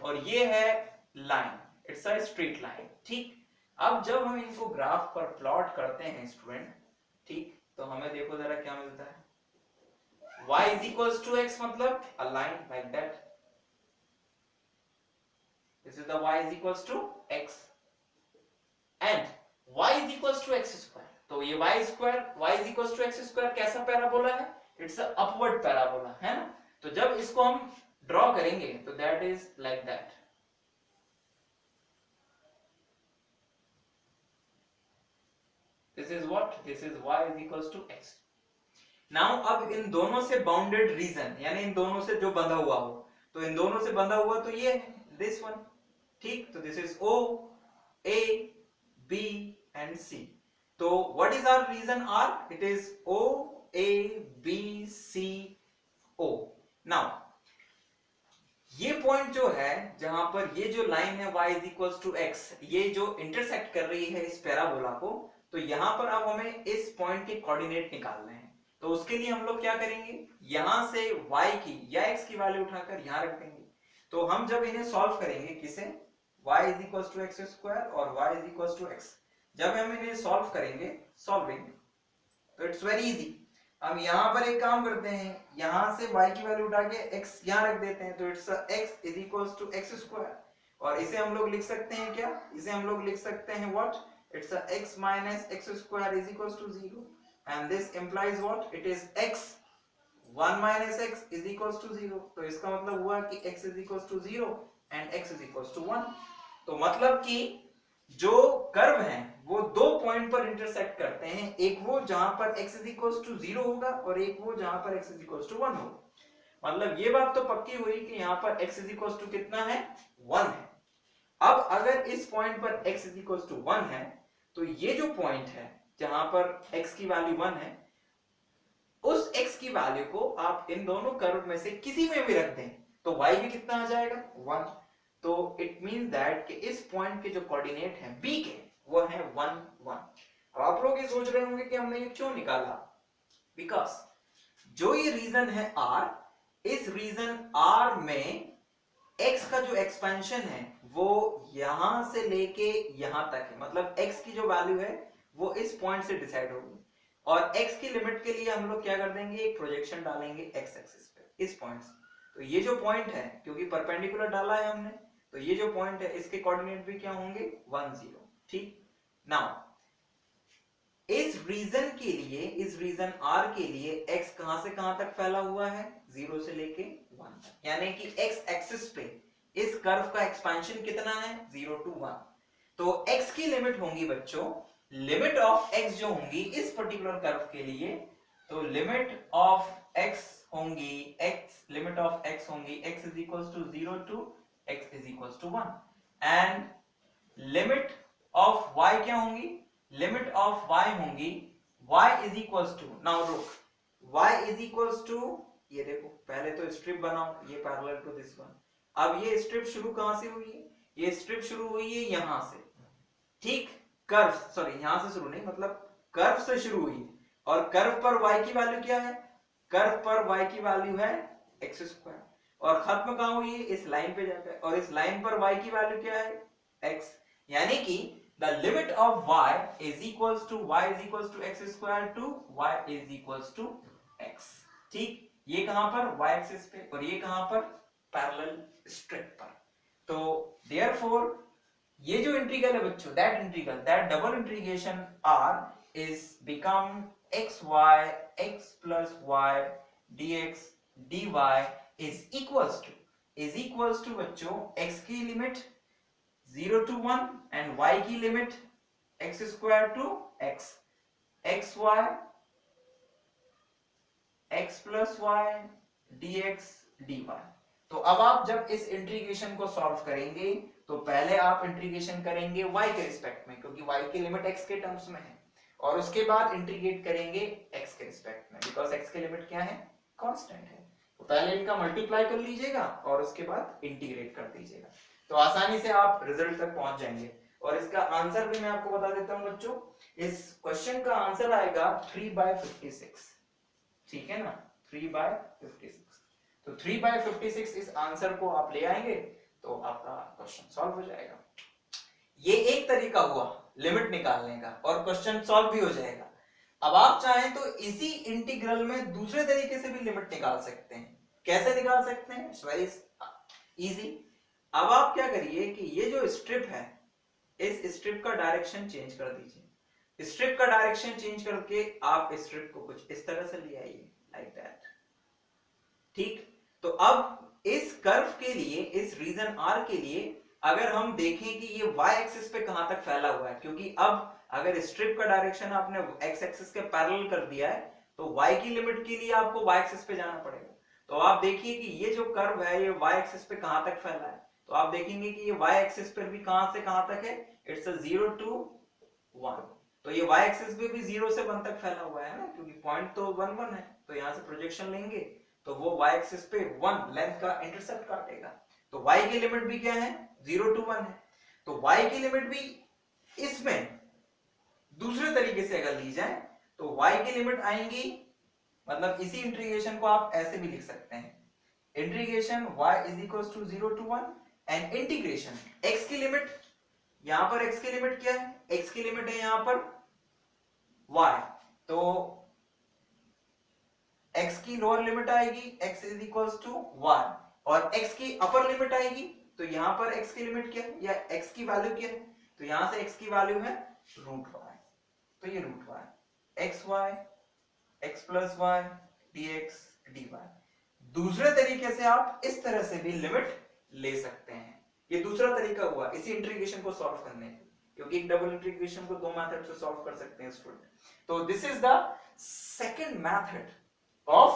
और ये है line, it's a straight line. ठीक, अब जब हम इनको ग्राफ पर प्लॉट करते हैं स्टूडेंट, ठीक, तो हमें देखो जरा क्या मिलता है. y is equals to x मतलब a line like that. This is the y is equals to x and y is equals to x square. तो ये y is equals to x square कैसा पैराबोला है? It's a upward parabola है ना. तो जब इसको हम ड्रॉ करेंगे तो that is like that. This is what? This is y is equals to x. Now अब इन दोनों से बाउंडेड रीजन, यानी इन दोनों से जो बंधा हुआ हो, तो इन दोनों से बंधा हुआ तो ये है this one. ठीक, तो this is O, A, B and C. तो what is our region R? It is O, A, B, C, O. Now ये पॉइंट जो है जहां पर ये जो लाइन है y is equals to x, ये जो इंटरसेक्ट कर रही है इस पैराबोला को, तो यहां पर अब हमें इस पॉइंट के कोऑर्डिनेट निकालने हैं. तो उसके लिए हम लोग क्या करेंगे, यहां से y की या x की वैल्यू उठाकर यहां रख देंगे. तो हम जब इन्हें सॉल्व करेंगे, किसे, y is equals to x square और y is equals to x, जब हम इन्हें सॉल्व करेंगे, सॉल्विंग, तो इट्स वेरी इजी. हम यहाँ पर एक काम करते हैं, यहाँ से y की वैल्यू उठा के x यहाँ रख देते हैं, तो it's x is equals to x square. और इसे हम लोग लिख सकते हैं क्या, इसे हम लोग लिख सकते हैं what, it's x minus x square is equals to 0 and this implies what, it is x 1 minus x is equals to 0. तो इसका मतलब हुआ कि x is equals to 0 and x is equals to 1. तो मतलब कि जो कर्व हैं वो दो पॉइंट पर इंटरसेक्ट करते हैं, एक वो जहां पर x is equals to 0 होगा और एक वो जहां पर x is equals to 1 होगा. मतलब ये बात तो पक्की हुई कि यहाँ पर x is equals to कितना है, 1 है. अब अगर इस पॉइंट पर x is equals to 1 है, तो ये जो पॉइंट है जहां पर x की वैल्यू 1 है, उस x की वैल्यू को आप इन दोनों कर्व में से किसी में भी रख दें तो y भी कितना आ जाएगा, 1. तो इट मींस दैट कि इस पॉइंट के जो कोऑर्डिनेट हैं b के, वो है 1 1. अब आप लोग ये सोच रहे होंगे कि हमने ये क्यों निकाला, बिकॉज जो ये रीजन है R, इस रीजन R में x का जो एक्सपेंशन है वो यहां से लेके यहां तक है. मतलब x की जो वैल्यू है वो इस पॉइंट से डिसाइड होगी, और x की लिमिट के लिए हम लोग क्या कर देंगे, एक प्रोजेक्शन डालेंगे x एक्सिस पे, इस पॉइंट से. तो ये जो पॉइंट है, क्योंकि परपेंडिकुलर डाला है हमने, तो ये जो पॉइंट है इसके कोऑर्डिनेट भी क्या होंगे 1 0। ठीक, नाउ इस रीजन के लिए, इस रीजन R के लिए x कहां से कहां तक फैला हुआ है 0 से लेके 1 तक, यानी कि x एक्सिस पे इस कर्व का एक्सपेंशन कितना है 0 to 1। तो x की लिमिट होंगी बच्चों, लिमिट ऑफ x जो होंगी इस पर्टिकुलर कर्व के लिए, तो लिमिट ऑफ x होंगी लिमिट ऑफ x होंगी x is equals to 0 to x is equals to 1 and limit of y क्या होंगी, लिमिट ऑफ y होंगी y is equals to, now रुक, y is equals to, ये देखो पहले तो स्ट्रिप बनाओ, ये पैरेलल टू दिस वन। अब ये स्ट्रिप शुरू कहां से हुई है, ये स्ट्रिप शुरू हुई है यहां से, ठीक, कर्व सॉरी यहां से शुरू नहीं, मतलब कर्व से शुरू हुई है, और कर्व पर y की वैल्यू क्या है, कर्व पर y की वैल्यू है x स्क्वायर, और खत्म कहां हुई है इस लाइन पे जाकर, और इस लाइन पर y की वैल्यू क्या है x, यानी कि the limit of y is equals to x square to y is equals to x। ठीक, ये कहां पर y एक्सिस पे और ये कहां पर पैरेलल स्ट्रिप पर। तो therefore ये जो इंटीग्रल है बच्चों, that double integration r is become xy x plus y dx dy is equals to बच्चों x की लिमिट 0 to 1 and y की limit x square to x, xy x plus y dx dy। तो अब आप जब इस integration को solve करेंगे तो पहले आप इंटीग्रेशन करेंगे y के रिस्पेक्ट में, क्योंकि y की लिमिट x के टर्म्स में है, और उसके बाद इंटीग्रेट करेंगे x के रिस्पेक्ट में, बिकॉज x की लिमिट क्या है कांस्टेंट है। तो पहले इनका मल्टीप्लाई कर लीजिएगा और उसके बाद इंटीग्रेट कर दीजिएगा, तो आसानी से आप रिजल्ट तक पहुंच जाएंगे। और इसका आंसर भी मैं आपको बता देता हूं बच्चों, इस क्वेश्चन का आंसर आएगा 3/56, ठीक है ना, 3/56। तो 3/56 इस आंसर को आप ले आएंगे तो आपका क्वेश्चन सॉल्व हो जाएगा। ये एक तरीका हुआ लिमिट निकालने का, और क्वेश्चन सॉल्व भी हो जाएगा। अब आप चाहें तो इसी इंटीग्रल में दूसरे तरीके से भी लिमिट निकाल सकते हैं। कैसे निकाल सकते हैं, इट्स वेरी इजी। अब आप क्या करिए कि ये जो स्ट्रिप है, इस स्ट्रिप का डायरेक्शन चेंज कर दीजिए। स्ट्रिप का डायरेक्शन चेंज करके आप स्ट्रिप को कुछ इस तरह से ले आइए, लाइक दैट। ठीक, तो अब इस कर्व के लिए, इस रीजन R के लिए अगर हम देखें कि ये y एक्सिस पे कहां तक फैला हुआ है, क्योंकि अब अगर स्ट्रिप का डायरेक्शन आपने x एक्सिस के पैरेलल कर दिया है तो y की लिमिट के लिए आपको y एक्सिस पे जाना पड़ेगा। तो आप देखिए कि ये जो कर्व है ये y एक्सिस पे कहां तक फैला है, तो आप देखेंगे कि ये y एक्सिस पर भी कहां से कहां तक है, इट्स अ 0 to 1। तो ये y एक्सिस पे भी 0 से 1 तक फैला हुआ है ना, क्योंकि पॉइंट तो 1 1 है, तो यहां से प्रोजेक्शन लेंगे तो वो y एक्सिस पे 1 लेंथ का इंटरसेप्ट काटेगा। तो y की लिमिट भी क्या है 0 to 1 है। तो y की लिमिट भी इसमें दूसरे तरीके से अगर ली जाए तो y की लिमिट आएंगी, मतलब इसी इंटीग्रेशन को आप ऐसे भी लिख सकते हैं, integration y is equals to 0 to 1 and integration x की लिमिट, यहां पर x की लिमिट क्या है, x की लिमिट है यहां पर y, तो x की लोअर लिमिट आएगी x is equals to 1 और x की अपर लिमिट आएगी, तो यहां पर x की लिमिट क्या है या x की वैल्यू क्या है, तो यहां से x की वैल्यू है √y, तो ये √y, xy x plus y dx dy। दूसरे तरीके से आप इस तरह से भी लिमिट ले सकते हैं। ये दूसरा तरीका हुआ इसी इंटीग्रेशन को सॉल्व करने का, क्योंकि एक डबल इंटीग्रेशन को दो मेथड से सॉल्व कर सकते हैं स्टूडेंट। तो this is the second method of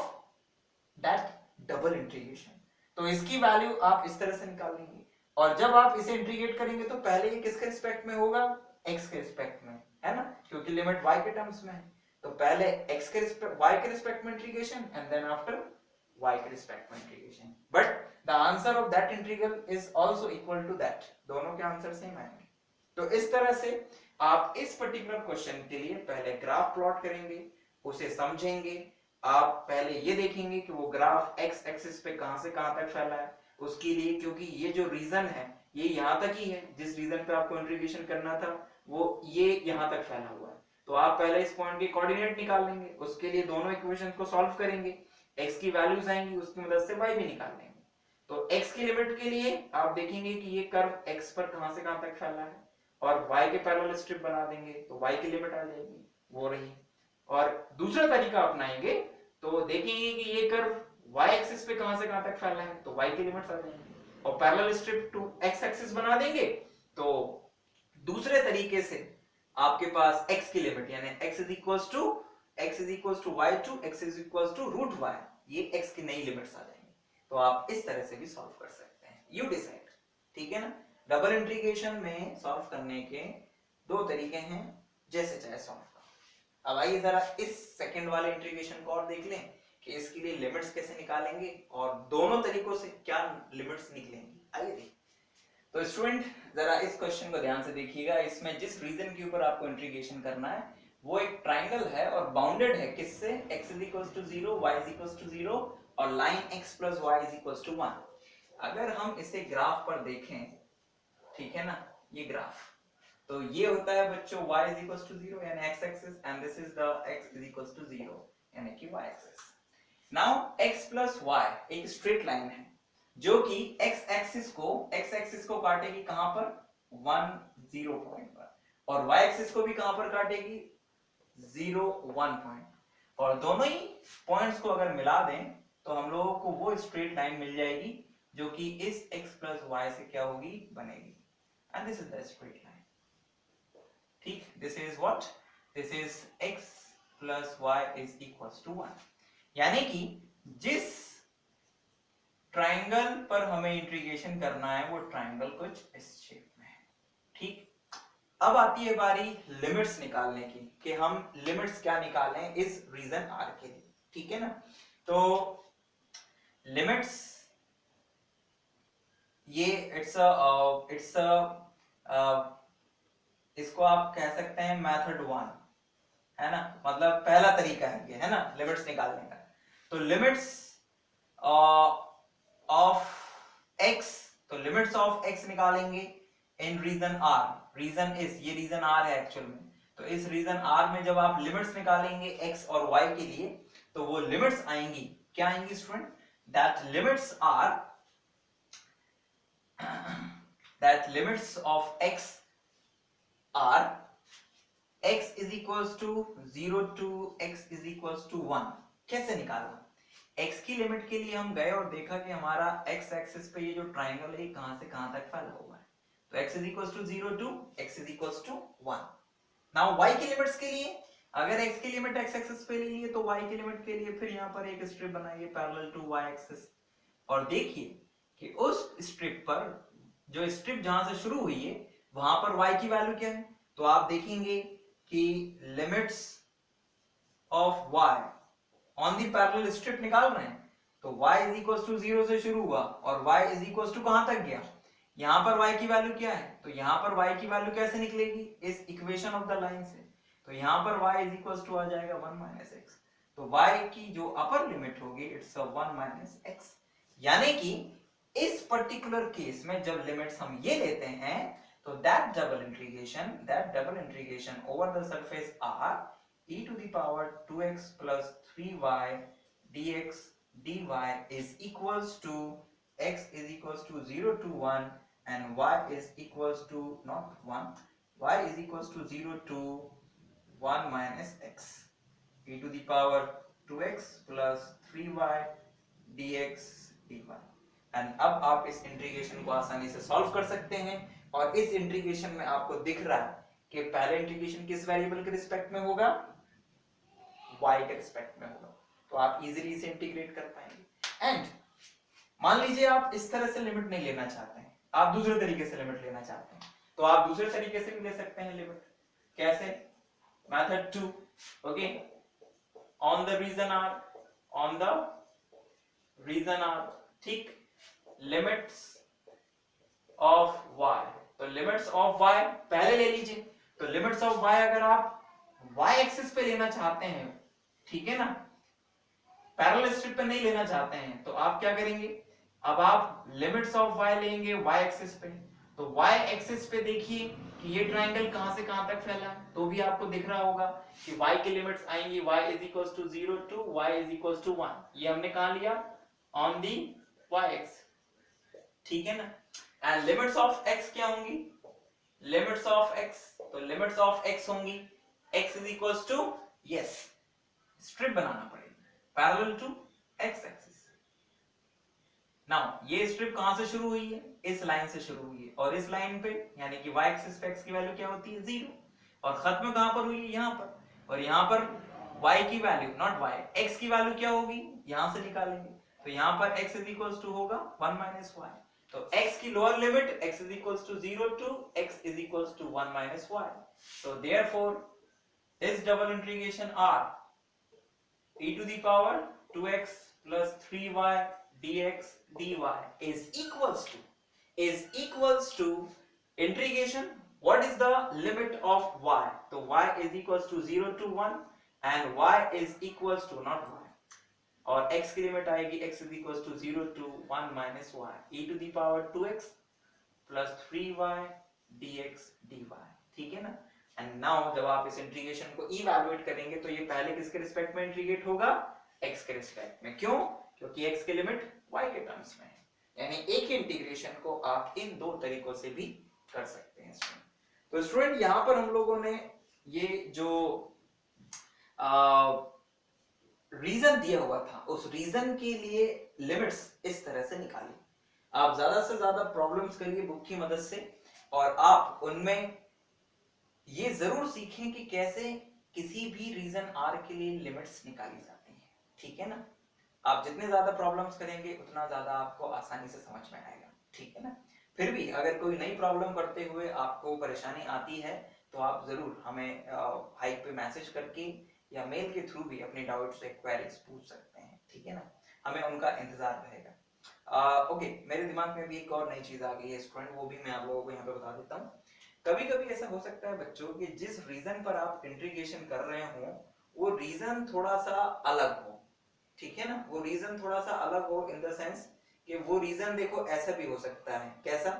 that double integration. तो इसकी वैल्यू आप इस तरह से निकाल लेंगे, और जब आप इसे इंटीग्रेट करेंगे तो पहले ये किसके रिस्पेक्ट में होगा, x के रिस्पेक्ट में, है ना, क्योंकि लिमिट y के टर्म्स में है। तो पहले x के रिस्पेक्ट y के रिस्पेक्ट में integration and then after y के रिस्पेक्ट में integration, but the answer of that integral is also equal to that, दोनों के आंसर सेम आएंगे। तो इस तरह से आप इस पर्टिकुलर क्वेश्चन के लिए पहले ग्राफ प्लॉट करेंगे, उसे समझेंगे, आप पहले ये देखेंगे कि वो ग्राफ x एक्सिस पे कहां से कहां तक फैला है, उसके लिए क्योंकि ये जो रीजन है ये यहां तक ही है, जिस रीजन पे आपको इंटीग्रेशन करना था वो ये यहां तक फैला हुआ है। तो आप पहले इस पॉइंट के कोऑर्डिनेट निकाल लेंगे, उसके लिए दोनों इक्वेशन को सॉल्व करेंगे, x की वैल्यूज आएंगी, उसकी मदद से y भी निकाल लेंगे। तो x की लिमिट के लिए आप देखेंगे कि ये कर्व x पर कहां से कहां तक फैला है और y के पैरेलल स्ट्रिप बना देंगे तो y की लिमिट आ जाएगी, वो रही। और दूसरा तरीका अपनाएंगे तो देखेंगे कि ये कर्व y एक्सिस पे कहां से कहां तक फैला है तो y की लिमिट्स आ जाएंगी और parallel strip to x axis बना देंगे तो दूसरे तरीके से आपके पास x की लिमिट यानी x is equals to y to x is equals to root y, ये x की नई लिमिट्स आ जाएंगी। तो आप इस तरह से भी सॉल्व कर सकते हैं, यू डिसाइड, ठीक है ना। डबल इंटीग्रेशन में सॉल्व करने के दो तरीके हैं, जैसे चाहे सॉल्व करो। अब आइए जरा इस सेकंड वाले इंटीग्रेशन को और देख लें कि इसके लिए लिमिट्स कैसे निकालेंगे और दोनों तरीकों से क्या लिमिट्स निकलेंगी। आइए देखिए। तो स्टूडेंट जरा इस क्वेश्चन को ध्यान से देखिएगा, इसमें जिस रीजन के ऊपर आपको इंटीग्रेशन करना है वो एक ट्राइंगल है और बाउंडेड है किससे, x is equals to 0, y is equals to 0 और line x plus y is equals to 1। अगर हम इसे ग्राफ पर देखें, ठीक है ना, ये ग्राफ, तो ये होता है बच्चों y is equals to 0 यानी x axis and this is the x is equals to 0 यानी कि y axis. Now x plus y एक स्ट्रेट लाइन है जो कि x एक्सिस को काटेगी कहां पर, 1 0 पॉइंट पर, और y एक्सिस को भी कहां पर काटेगी, 0 1 पॉइंट, और दोनों ही पॉइंट्स को अगर मिला दें तो हम लोगों को वो स्ट्रेट लाइन मिल जाएगी जो कि इस x प्लस y से क्या होगी, बनेगी, and this is the straight line, ठीक। This is what, this is x plus y is equals to 1, यानी कि जिस ट्राइंगल पर हमें इंटीग्रेशन करना है वो ट्राइंगल कुछ इस शेप में है, ठीक। अब आती है बारी लिमिट्स निकालने की कि हम लिमिट्स क्या निकालें इस रीजन r के लिए, ठीक है ना। तो लिमिट्स ये इट्स इसको आप कह सकते हैं मेथड 1, है ना, मतलब पहला तरीका है ये, है ना, लिमिट्स निकालने का। तो लिमिट्स ऑफ x, तो लिमिट्स ऑफ x निकालेंगे इन रीजन r, रीजन इज, ये रीजन r है एक्चुअल में, तो इस रीजन r में जब आप लिमिट्स निकालेंगे x और y के लिए तो वो लिमिट्स आएंगी, क्या आएंगी student, that limits of x are x is equals to 0 to x is equals to 1। कैसे निकालना, x की लिमिट के लिए हम गए और देखा कि हमारा x एक्सिस पे ये जो ट्राइंगल है कहां से कहां तक फैला हुआ है, तो x is equals to 0 to x is equals to 1। Now y की लिमिट्स के लिए अगर x की लिमिट x एक्सिस पे ले लिए तो y की लिमिट के लिए फिर यहाँ पर एक स्ट्रिप बनाइए पैरेलल टू y एक्सिस, और देखिए कि उस स्ट्रिप पर, जो स्ट्रिप जहां से शुरू हुई है वहां पर y की वैल्यू क्या है, तो आप देखेंगे कि limits of y on the parallel strip निकाल रहे हैं तो y इज इक्वल टू 0 से शुरू हुआ और y इज इक्वल टू कहां तक गया, यहां पर y की वैल्यू क्या है, तो यहां पर y की वैल्यू कैसे निकलेगी, इस इक्वेशन ऑफ द लाइन से, तो यहां पर y इज इक्वल टू आ जाएगा 1 x, तो y की जो अपर लिमिट होगी इट्स 1 x, यानी कि इस पर्टिकुलर केस में जब लिमिट्स हम ये लेते हैं तो that double integration over the surface r e to the power 2x plus 3y dx dy is equals to x is equals to 0 to 1 and y is equals to not 1, y is equals to 0 to 1 minus x e to the power 2x plus 3y dx dy। And अब आप इस integration को आसानी से solve कर सकते हैं और इस इंटीग्रेशन में आपको दिख रहा है कि पहले इंटीग्रेशन किस वेरिएबल के रिस्पेक्ट में होगा, y के रिस्पेक्ट में होगा, तो आप इजीली इसे इंटीग्रेट कर पाएंगे। एंड मान लीजिए आप इस तरह से लिमिट नहीं लेना चाहते हैं, आप दूसरे तरीके से लिमिट लेना चाहते हैं, तो आप दूसरे तरीके से भी ले सकते हैं लिमिट, कैसे, method 2, okay, on the region r, ठीक, लिमिट्स ऑफ y, तो लिमिट्स ऑफ y पहले ले लीजिए, तो लिमिट्स ऑफ y अगर आप y एक्सिस पे लेना चाहते हैं, ठीक है ना, पैरेलल स्ट्रिप पे नहीं लेना चाहते हैं, तो आप क्या करेंगे, अब आप लिमिट्स ऑफ y लेंगे y एक्सिस पे, तो y एक्सिस पे देखिए कि ये ट्राइंगल कहां से कहां तक फैला है, तो भी आपको दिख रहा होगा कि y की लिमिट्स आएंगी y is equals to 0 to y is equals to 1, ये हमने कहां लिया, ऑन दी y एक्सिस, ठीक है ना। एंड लिमिट्स ऑफ x क्या होंगी, लिमिट्स ऑफ x, तो लिमिट्स ऑफ x होंगी x is equals to, yes strip बनाना पड़ेगा parallel to x axis. Now ये स्ट्रिप कहां से शुरू हुई है, इस लाइन से शुरू हुई है, और इस लाइन पे यानी कि y एक्सिस पे x की वैल्यू क्या होती है 0, और खत्म कहां पर हुई है यहां पर, और यहां पर y की वैल्यू नॉट y x की वैल्यू क्या होगी यहां से निकालेंगे, तो यहां पर x इज इक्वल्स टू होगा 1 माइनस y, तो x की lower limit x is equals to 0 to x is equals to 1 minus y, so therefore this double integration r e to the power 2x plus 3y dx dy is equals to integration, what is the limit of y, so y is equals to 0 to 1 and y is equals to not y, और x की limit आएगी x is equals to 0 to 1 minus y e to the power 2x plus 3y dx dy, ठीक है ना। And now जब आप इस integration को इवैल्यूएट करेंगे तो ये पहले किसके रिस्पेक्ट में इंटीग्रेट होगा, x के रिस्पेक्ट में, क्यों, क्योंकि x की लिमिट y के टर्म्स में है, यानी एक ही इंटीग्रेशन को आप इन दो तरीकों से भी कर सकते हैं स्टूडेंट। तो स्टूडेंट यहां पर हम लोगों ने ये जो रीजन दिया हुआ था उस रीजन के लिए लिमिट्स इस तरह से निकाली, आप ज्यादा से ज्यादा प्रॉब्लम्स करिए बुक की मदद से, और आप उनमें ये जरूर सीखें कि कैसे किसी भी रीजन आर के लिए लिमिट्स निकाली जाती हैं, ठीक है ना। आप जितने ज्यादा प्रॉब्लम्स करेंगे उतना ज्यादा आपको आसानी से समझ में आएगा, ठीक है ना। फिर भी अगर कोई नई प्रॉब्लम करते हुए आपको परेशानी आती है तो आप जरूर हमें हाइप पे मैसेज करके या मेल के थ्रू भी अपने डाउट्स या क्वेरीज पूछ सकते हैं, ठीक है ना, हमें उनका इंतजार रहेगा। ओके, मेरे दिमाग में भी एक और नई चीज आ गई है स्टूडेंट, वो भी मैं आप लोगों को यहाँ पे बता देता हूँ। कभी कभी ऐसा हो सकता है बच्चों कि जिस रीजन पर आप इंटीग्रेशन कर रहे हो वो रीजन थोड़ा सा अलग हो, ठीक है ना, वो रीजन थोड़ा सा अलग हो इन द सेंस कि वो रीजन देखो ऐसा भी हो सकता है, कैसा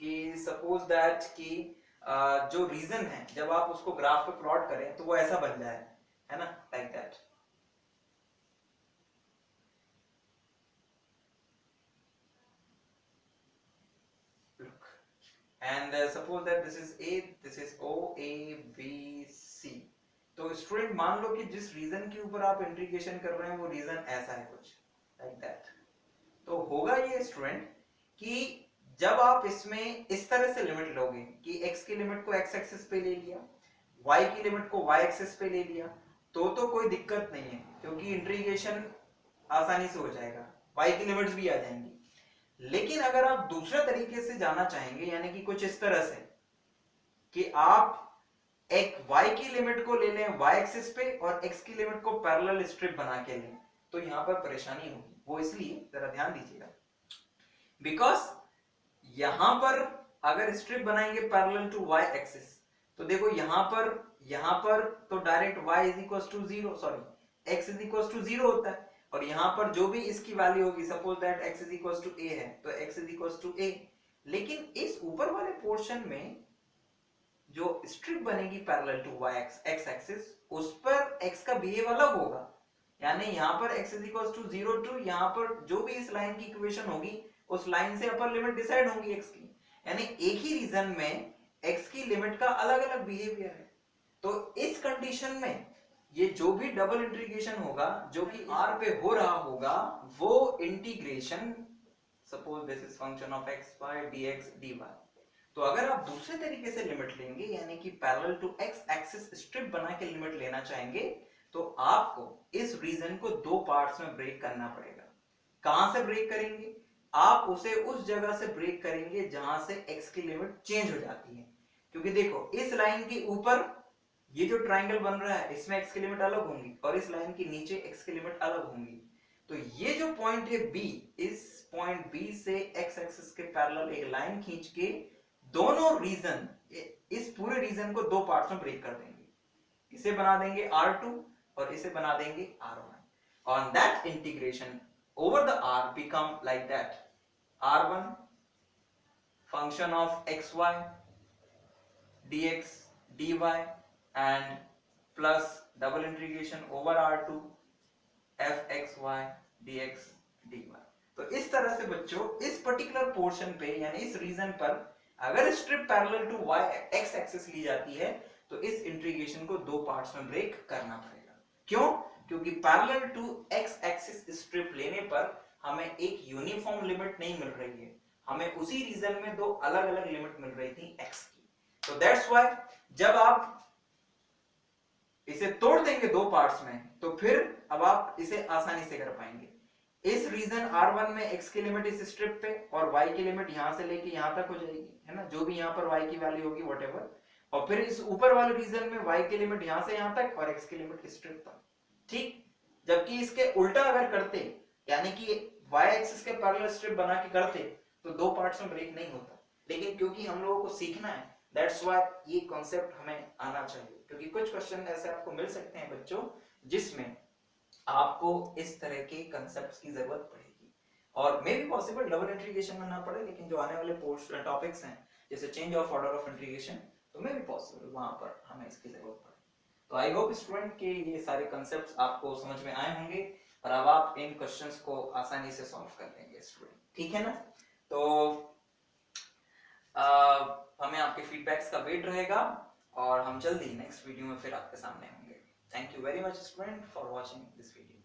कि सपोज दैट कि जो रीजन है जब आप उसको ग्राफ पे प्लॉट करें तो वो ऐसा बन जाए, है ना, like that. And suppose that this is A, this is O, A, B, C, तो स्टूडेंट मान लो कि जिस रीजन के ऊपर आप इंटीग्रेशन कर रहे हैं वो रीजन ऐसा है कुछ लाइक दैट, तो होगा ये स्टूडेंट कि जब आप इसमें इस तरह से लिमिट लोगे कि x की लिमिट को x एक्सिस पे ले लिया, y की लिमिट को y एक्सिस पे ले लिया, तो कोई दिक्कत नहीं है क्योंकि इंटीग्रेशन आसानी से हो जाएगा, y की लिमिट्स भी आ जाएंगी। लेकिन अगर आप दूसरे तरीके से जाना चाहेंगे यानी कि कुछ इस तरह से कि आप एक y की लिमिट को ले लें y एक्सिस पे और x की लिमिट को पैरेलल स्ट्रिप बना के लें, तो यहां पर परेशानी होगी। वो इसलिए जरा ध्यान दीजिएगा, बिकॉज यहां पर अगर स्ट्रिप बनाएंगे पैरेलल टू y एक्सिस तो देखो यहां पर तो direct y is equals to 0, sorry x is equals to 0 होता है, और यहां पर जो भी इसकी वैल्यू होगी suppose that x is equals to a है तो x is equals to a, लेकिन इस ऊपर वाले पोर्शन में जो स्ट्रिप बनेगी parallel to y x axis उस पर x का बिहेव अलग होगा, यानी यहां पर x is equals to 0 to यहां पर जो भी इस लाइन की इक्वेशन होगी उस लाइन से अपर लिमिट डिसाइड होंगी x की, यानी एक ही रीजन में x की लिमिट का अलग अलग बिहेवियर है। तो इस कंडीशन में ये जो भी डबल इंटीग्रेशन होगा जो कि r पे हो रहा होगा वो integration suppose this is function of xy dx dy, तो अगर आप दूसरे तरीके से लिमिट लेंगे यानी कि parallel to x axis strip बना के लिमिट लेना चाहेंगे तो आपको इस रीजन को दो पार्ट्स में ब्रेक करना पड़ेगा। कहां से ब्रेक करेंगे, आप उसे उस जगह से ब्रेक करेंगे जहां से x की लिमिट चेंज हो जाती है, क्योंकि देखो इस लाइन के ऊपर ये जो ट्राइंगल बन रहा है इसमें x की लिमिट अलग होंगी और इस लाइन के नीचे x की लिमिट अलग होंगी, तो ये जो पॉइंट है B, इस पॉइंट B से x एक्सिस के पैरेलल एक लाइन खींच के दोनों रीजन इस पूरे रीजन को दो पार्ट्स में ब्रेक कर देंगे, इसे बना देंगे R2 और इसे बना देंगे R1, on that integration over the R become like that R1 function of xy dx dy and plus double integration over R2 fxy dx dy, तो इस तरह से बच्चों इस पर्टिकुलर पोर्शन पे यानी इस रीजन पर अगर strip parallel to y x axis ली जाती है तो इस इंटीग्रेशन को दो पार्ट्स में ब्रेक करना पड़ेगा। क्यों? क्योंकि parallel to x axis strip लेने पर हमें एक यूनिफॉर्म लिमिट नहीं मिल रही है, हमें उसी रीजन में दो अलग अलग लिमिट मिल रही थी x की। तो दैट्स व्हाई जब आप इसे तोड़ देंगे दो पार्ट्स में तो फिर अब आप इसे आसानी से कर पाएंगे। इस रीजन R1 में x की लिमिट इस स्ट्रिप पे और y की लिमिट यहां से लेके यहां तक हो जाएगी, है ना, जो भी यहां पर y की वैल्यू होगी व्हाटएवर, और फिर इस ऊपर वाले रीजन में y की लिमिट यहां से यहां तक और x की लिमिट इस स्ट्रिप तक। ठीक, जबकि इसके उल्टा अगर करते यानी कि y एक्सिस के पैरेलल स्ट्रिप बना के करते तो दो पार्ट्स में ब्रेक नहीं होता, लेकिन क्योंकि हम लोगों को सीखना है दैट्स व्हाई ये कॉन्सेप्ट हमें आना चाहिए, क्योंकि कुछ क्वेश्चन ऐसे आपको मिल सकते हैं बच्चों जिसमें आपको इस तरह के कॉन्सेप्ट्स की जरूरत पड़ेगी, और may be possible double integration में ना पड़े, लेकिन जो आने वाले टॉपिक्स हैं जैसे change of order of integration तो मे बी पॉसिबल वहां पर हमें इसकी जरूरत पड़े। तो आई होप स्टूडेंट के ये सारे कॉन्सेप्ट्स आपको समझ में आए होंगे और अब आप इन क्वेश्चंस को आसानी से सॉल्व कर लेंगे स्टूडेंट, ठीक है ना। तो हमें आपके फीडबैक्स का वेट रहेगा और हम जल्दी नेक्स्ट वीडियो में फिर आपके सामने होंगे। Thank you very much student for watching this video.